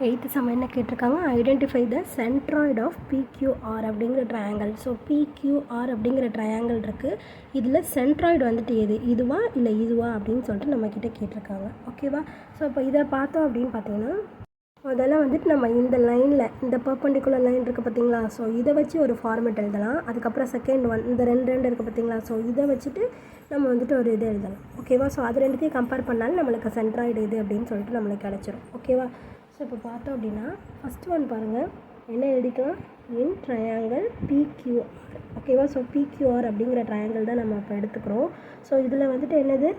Eighth sum என்ன கேட்டிருக்காங்க, identify the centroid of PQR அப்படிங்கிற ட்ரையாங்கிள். ஸோ பிக்யூஆர் அப்படிங்கிற ட்ரையாங்கிள் இருக்குது. இதில் சென்ட்ராய்டு வந்துட்டு எது, இதுவா இல்லை இதுவா அப்படின்னு சொல்லிட்டு நம்மக்கிட்ட கேட்டிருக்காங்க. ஓகேவா? ஸோ இப்போ இதை பார்த்தோம் அப்படின்னு பார்த்தீங்கன்னா, அதெல்லாம் வந்துட்டு நம்ம இந்த லைனில் இந்த பர்பண்டிகுலர் லைன் இருக்குது பார்த்தீங்களா? ஸோ இதை வச்சு ஒரு ஃபார்மெட் எழுதலாம். அதுக்கப்புறம் செகண்ட் ஒன் இந்த ரெண்டு இருக்குது பார்த்தீங்களா? ஸோ இதை வச்சுட்டு நம்ம வந்துட்டு ஒரு இது எழுதலாம். ஓகேவா? ஸோ அது ரெண்டுத்தையும் கம்பேர் பண்ணாலும் நம்மளுக்கு சென்ட்ராய்டு இது அப்படின்னு சொல்லிட்டு நம்மளுக்கு கிடச்சிரும். ஓகேவா? ஸோ இப்போ பார்த்தோம் அப்படின்னா ஃபஸ்ட் ஒன் பாருங்கள், என்ன எழுதிக்கலாம், இன் ட்ரையாங்கிள் பிக்யூஆர். ஓகேவா? ஸோ பிக்யூஆர் அப்படிங்கிற ட்ரையாங்கிள் தான் நம்ம இப்போ எடுத்துக்கிறோம். ஸோ இதில் வந்துட்டு என்னது,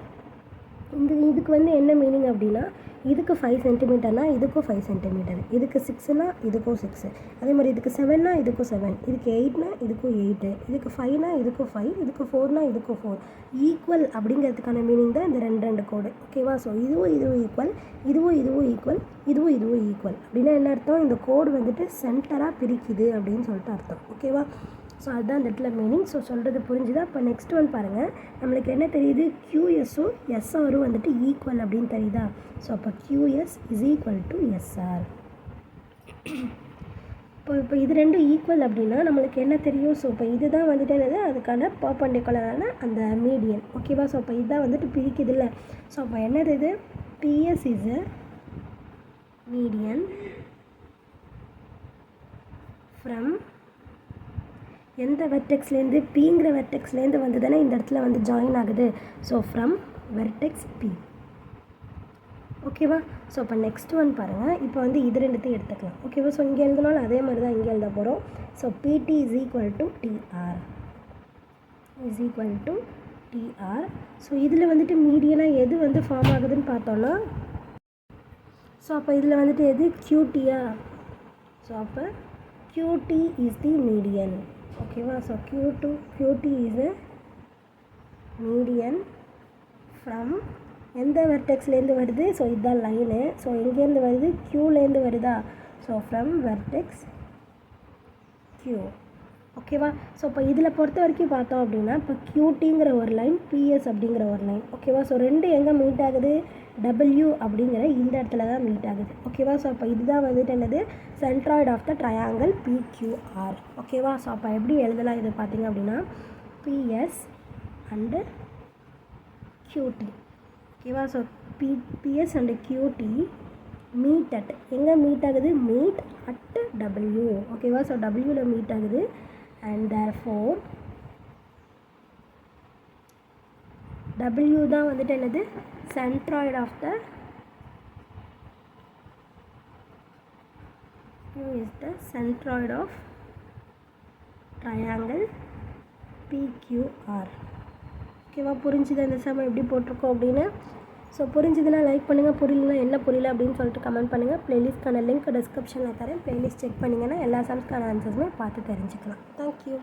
இதுக்கு வந்து என்ன மீனிங் அப்படின்னா, இதுக்கு 5 சென்டிமீட்டர்னா இதுக்கும் 5 சென்டிமீட்டர், இதுக்கு 6னா இதுக்கும் 6, அதே மாதிரி இதுக்கு 7னா இதுக்கும் 7, இதுக்கு 8னா இதுக்கும் 8, இதுக்கு 5னா இதுக்கும் 5, இதுக்கு 4னா இதுக்கும் 4. ஈக்குவல் அப்படிங்கிறதுக்கான மீனிங் தான் இந்த ரெண்டு கோடு. ஓகேவா? ஸோ இதுவும் ஈக்குவல், இதுவும் ஈக்குவல், இதுவும் ஈக்குவல் அப்படின்னா என்ன அர்த்தம், இந்த கோடு வந்துட்டு சென்டராக பிரிக்குது அப்படின்னு சொல்லிட்டு அர்த்தம். ஓகேவா? ஸோ அதுதான் இந்த இடத்துல மீனிங். ஸோ சொல்கிறது புரிஞ்சுதா? இப்போ நெக்ஸ்ட் ஒன் பாருங்கள், நம்மளுக்கு என்ன தெரியுது, QSும் SRும் வந்துட்டு ஈக்குவல் அப்படின்னு தெரியுதா? ஸோ அப்போ QS is equal to SR. இப்போ இது ரெண்டும் ஈக்குவல் அப்படின்னா நம்மளுக்கு என்ன தெரியும், ஸோ இப்போ இதுதான் வந்துட்டு என்னது, அதுக்கான பர்பண்டிகுலரான அந்த மீடியன். ஓகேவா? ஸோ இப்போ இதுதான் வந்துட்டு பிரிக்குது இல்லை. ஸோ அப்போ என்னது இது, PS is a median from எந்த வெர்டெக்ஸ்லேருந்து, பிங்கிற வெர்டெக்ஸ்லேருந்து வந்து தானே இந்த இடத்துல வந்து ஜாயின் ஆகுது. So from vertex P. ஓகேவா? ஸோ இப்போ நெக்ஸ்ட் ஒன் பாருங்கள், இப்போ வந்து இது ரெண்டுத்தையும் எடுத்துக்கலாம். ஓகேவா? ஸோ இங்கே எழுதினாலும் அதே மாதிரி தான் இங்கே எழுத போகிறோம். So PT is equal to TR is equal to TR. So இதில் வந்துட்டு மீடியனாக எது வந்து ஃபார்ம் ஆகுதுன்னு பார்த்தோன்னா, ஸோ அப்போ இதில் வந்துட்டு எது, QTயா? ஸோ அப்போ QT இஸ் தி மீடியன். ஓகேவா? So QT is a median from எந்த வெர்டெக்ஸ்லேருந்து வருது, ஸோ இதுதான் லைனு. ஸோ எங்கேருந்து வருது, Qலேருந்து வருதா? So from vertex Q. ஓகேவா? ஸோ இப்போ இதில் பொறுத்த வரைக்கும் பார்த்தோம் அப்படின்னா, இப்போ QTங்கிற ஒரு லைன், PS அப்படிங்கிற ஒரு லைன். ஓகேவா? ஸோ ரெண்டு எங்கே மீட் ஆகுது, W அப்படிங்கிற இந்த இடத்துல தான் மீட் ஆகுது. ஓகேவா? ஸோ அப்போ இதுதான் வந்துட்டு என்னது, centroid of the triangle PQR. ஓகேவா? ஸோ அப்போ எப்படி எழுதலாம் இது பார்த்தீங்க அப்படின்னா, PS அண்டு QT. ஓகேவா? So PS and QT meet at, எங்கே மீட் ஆகுது, மீட் அட் W. ஓகேவா? ஸோ Wவில் மீட் ஆகுது. அண்ட் therefore W தான் வந்துட்டு என்னது, centroid of the is the centroid of triangle PQR. ஓகேவா? புரிஞ்சுது இந்த சமயம் எப்படி போட்டிருக்கோம் அப்படின்னு. ஸோ புரிஞ்சுதுன்னா லைக் பண்ணுங்கள், புரியலனா என்ன புரியல அப்படின்னு சொல்லிட்டு கமெண்ட் பண்ணுங்கள். ப்ளேலிஸ்ட்க்கான லிங்க் டிஸ்கிரிப்ஷனில் தரேன், ப்ளேலிஸ்ட் செக் பண்ணிங்கன்னா எல்லா சம்ஸ்க்கான ஆன்சர்ஸுமே பார்த்து தெரிஞ்சுக்கலாம். தேங்க்யூ.